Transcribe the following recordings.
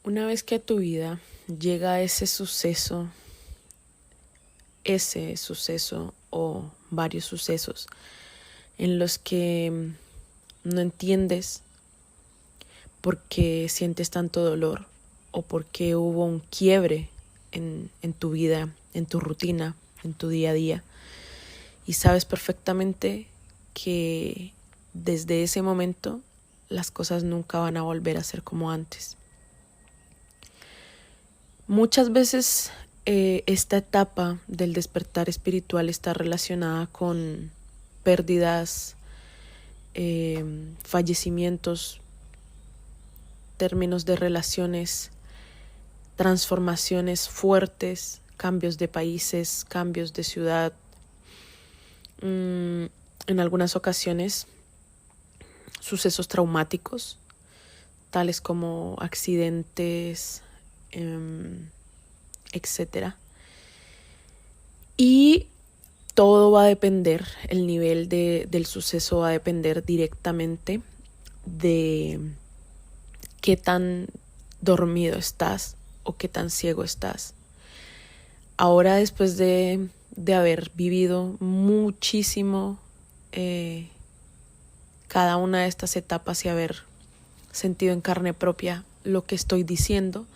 Una vez que a tu vida llega ese suceso o varios sucesos en los que no entiendes por qué sientes tanto dolor o por qué hubo un quiebre en tu vida, en tu rutina, en tu día a día, y sabes perfectamente que desde ese momento las cosas nunca van a volver a ser como antes. Muchas veces esta etapa del despertar espiritual está relacionada con pérdidas, fallecimientos, términos de relaciones, transformaciones fuertes, cambios de países, cambios de ciudad. En algunas ocasiones, sucesos traumáticos, tales como accidentes, etcétera. Y todo va a depender, el nivel del suceso va a depender directamente de qué tan dormido estás o qué tan ciego estás. Ahora, después de haber vivido muchísimo cada una de estas etapas y haber sentido en carne propia lo que estoy diciendo,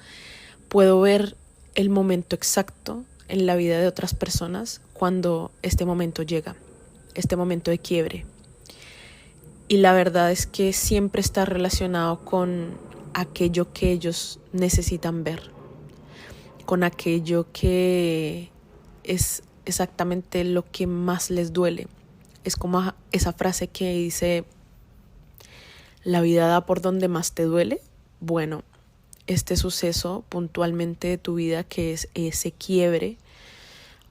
puedo ver el momento exacto en la vida de otras personas cuando este momento llega, este momento de quiebre. Y la verdad es que siempre está relacionado con aquello que ellos necesitan ver, con aquello que es exactamente lo que más les duele. Es como esa frase que dice, la vida da por donde más te duele. Bueno, este suceso puntualmente de tu vida, que es ese quiebre,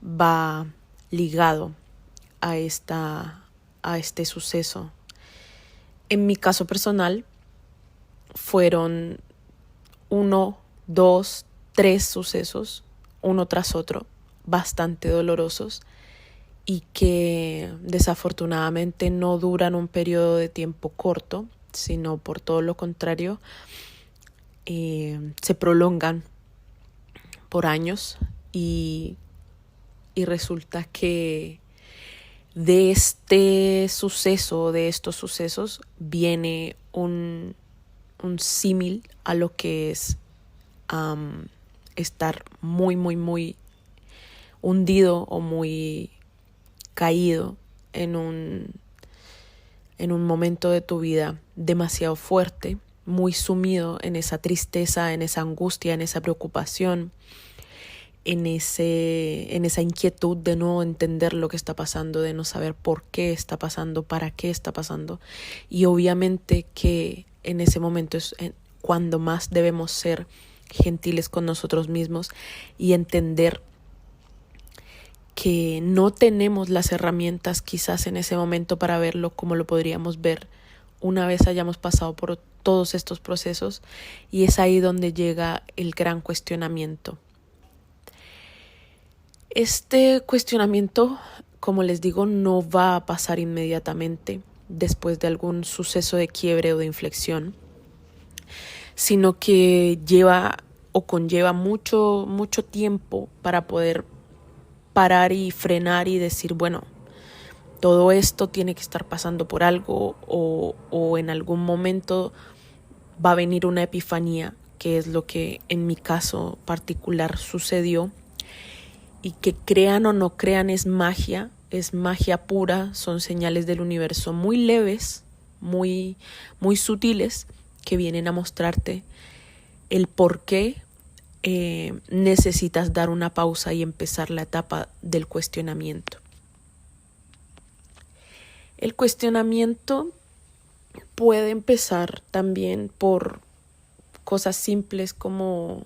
va ligado a este suceso. En mi caso personal, fueron 1, 2, 3 sucesos, uno tras otro, bastante dolorosos y que desafortunadamente no duran un periodo de tiempo corto, sino por todo lo contrario, se prolongan por años y resulta que de este suceso, de estos sucesos, viene un símil a lo que es estar muy, muy, muy hundido o muy caído en un momento de tu vida demasiado fuerte, muy sumido en esa tristeza, en esa angustia, en esa preocupación, en esa inquietud de no entender lo que está pasando, de no saber por qué está pasando, para qué está pasando. Y obviamente que en ese momento es cuando más debemos ser gentiles con nosotros mismos y entender que no tenemos las herramientas quizás en ese momento para verlo como lo podríamos ver una vez hayamos pasado por todos estos procesos, y es ahí donde llega el gran cuestionamiento. Este cuestionamiento, como les digo, no va a pasar inmediatamente después de algún suceso de quiebre o de inflexión, sino que lleva o conlleva mucho, mucho tiempo para poder parar y frenar y decir, bueno, todo esto tiene que estar pasando por algo, o en algún momento va a venir una epifanía, que es lo que en mi caso particular sucedió. Y que crean o no crean, es magia pura, son señales del universo muy leves, muy, muy sutiles, que vienen a mostrarte el por qué necesitas dar una pausa y empezar la etapa del cuestionamiento. El cuestionamiento puede empezar también por cosas simples como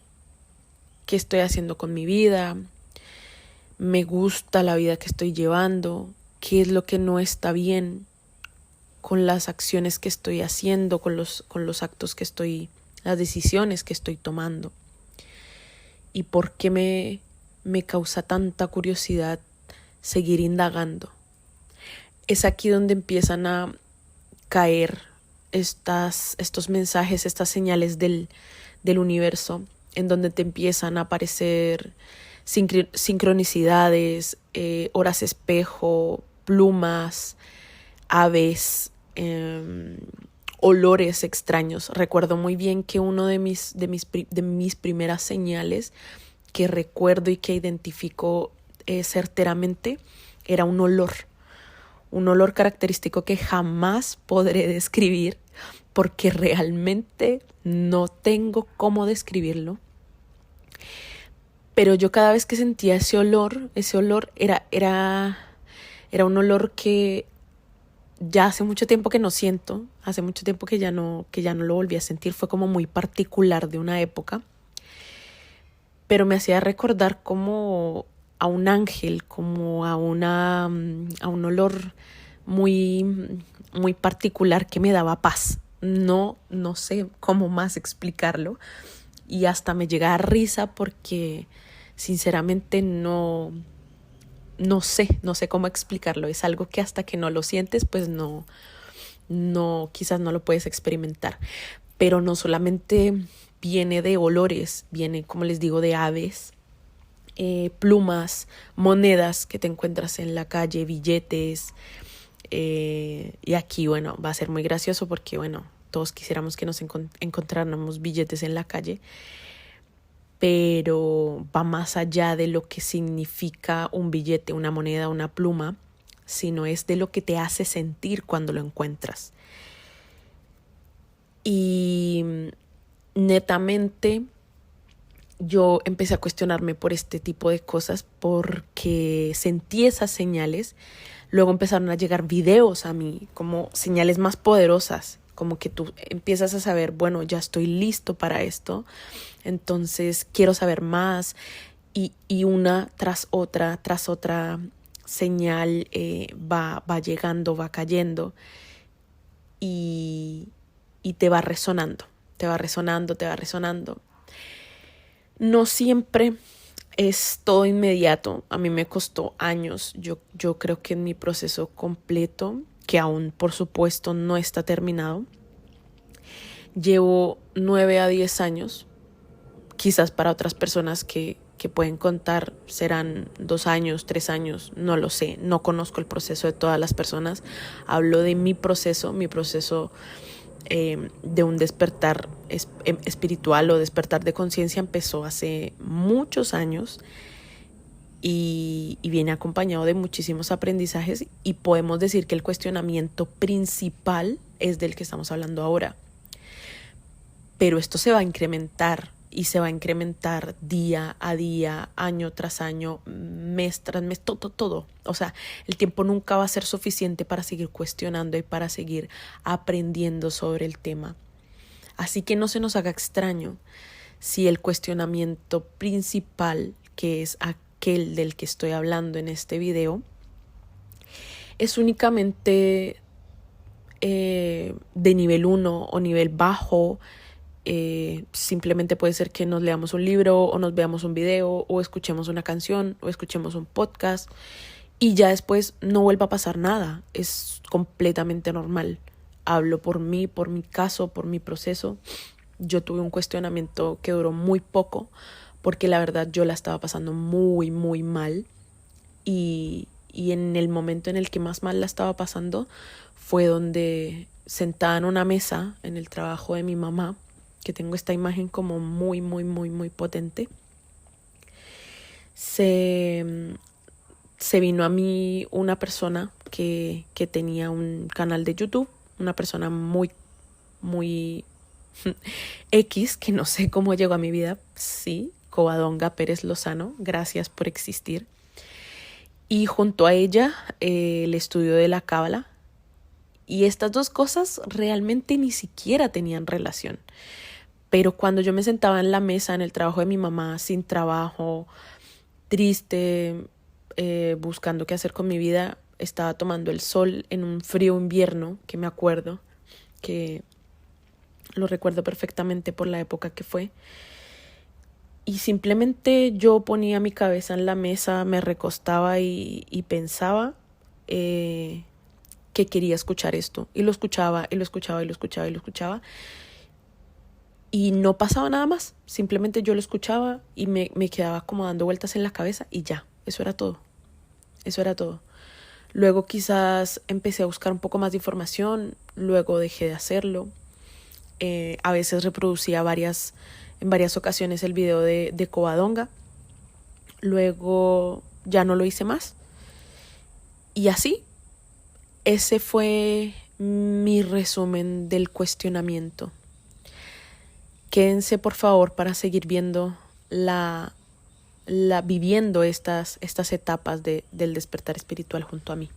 ¿qué estoy haciendo con mi vida? ¿Me gusta la vida que estoy llevando? ¿Qué es lo que no está bien con las acciones que estoy haciendo, con los actos que las decisiones que estoy tomando? ¿Y por qué me causa tanta curiosidad seguir indagando? Es aquí donde empiezan a caer estos mensajes, estas señales del del universo, en donde te empiezan a aparecer sincronicidades, horas espejo, plumas, aves, olores extraños. Recuerdo muy bien que uno de mis primeras señales que recuerdo y que identifico certeramente era un olor característico que jamás podré describir porque realmente no tengo cómo describirlo. Pero yo cada vez que sentía ese olor era un olor que ya hace mucho tiempo que no siento, hace mucho tiempo que ya no lo volví a sentir, fue como muy particular de una época, pero me hacía recordar como a un ángel, como a un olor muy, muy particular que me daba paz. No sé cómo más explicarlo y hasta me llega a risa porque sinceramente no sé cómo explicarlo. Es algo que hasta que no lo sientes, pues quizás no lo puedes experimentar. Pero no solamente viene de olores, viene, como les digo, de aves, plumas, monedas que te encuentras en la calle, billetes. Y aquí, bueno, va a ser muy gracioso porque, bueno, todos quisiéramos que nos encontráramos billetes en la calle, pero va más allá de lo que significa un billete, una moneda, una pluma, sino es de lo que te hace sentir cuando lo encuentras. Y netamente yo empecé a cuestionarme por este tipo de cosas porque sentí esas señales. Luego empezaron a llegar videos a mí, como señales más poderosas, como que tú empiezas a saber, bueno, ya estoy listo para esto, entonces quiero saber más, y una tras otra señal va llegando, va cayendo y te va resonando, te va resonando, te va resonando. No siempre es todo inmediato. A mí me costó años. Yo creo que en mi proceso completo, que aún por supuesto no está terminado, llevo 9 a 10 años. Quizás para otras personas que pueden contar serán 2 años, 3 años, no lo sé. No conozco el proceso de todas las personas. Hablo de mi proceso de un despertar espiritual o despertar de conciencia empezó hace muchos años y viene acompañado de muchísimos aprendizajes, y podemos decir que el cuestionamiento principal es del que estamos hablando ahora. Pero esto se va a incrementar y se va a incrementar día a día, año tras año, mes tras mes, todo. O sea, el tiempo nunca va a ser suficiente para seguir cuestionando y para seguir aprendiendo sobre el tema. Así que no se nos haga extraño si el cuestionamiento principal, que es aquel del que estoy hablando en este video, es únicamente de nivel 1 o nivel bajo. Simplemente puede ser que nos leamos un libro o nos veamos un video o escuchemos una canción o escuchemos un podcast y ya después no vuelva a pasar nada. Es completamente normal. Hablo por mí, por mi caso, por mi proceso. Yo tuve un cuestionamiento que duró muy poco porque la verdad yo la estaba pasando muy, muy mal, y en el momento en el que más mal la estaba pasando fue donde, sentada en una mesa en el trabajo de mi mamá, que tengo esta imagen como muy, muy, muy, muy potente, se vino a mí una persona que tenía un canal de YouTube, una persona muy, muy X, que no sé cómo llegó a mi vida. Sí, Covadonga Pérez Lozano, gracias por existir. Y junto a ella el estudio de la Cábala. Y estas dos cosas realmente ni siquiera tenían relación. Pero cuando yo me sentaba en la mesa en el trabajo de mi mamá, sin trabajo, triste, buscando qué hacer con mi vida, estaba tomando el sol en un frío invierno, que me acuerdo, que lo recuerdo perfectamente por la época que fue. Y simplemente yo ponía mi cabeza en la mesa, me recostaba y pensaba que quería escuchar esto. Y lo escuchaba, y lo escuchaba, y lo escuchaba, y lo escuchaba. y no pasaba nada más. Simplemente yo lo escuchaba y me quedaba como dando vueltas en la cabeza y ya, eso era todo. Eso era todo. Luego quizás empecé a buscar un poco más de información, luego dejé de hacerlo. A veces reproducía en varias ocasiones el video de Covadonga. Luego ya no lo hice más. Y así, ese fue mi resumen del cuestionamiento. Quédense por favor para seguir viendo viviendo estas etapas del despertar espiritual junto a mí.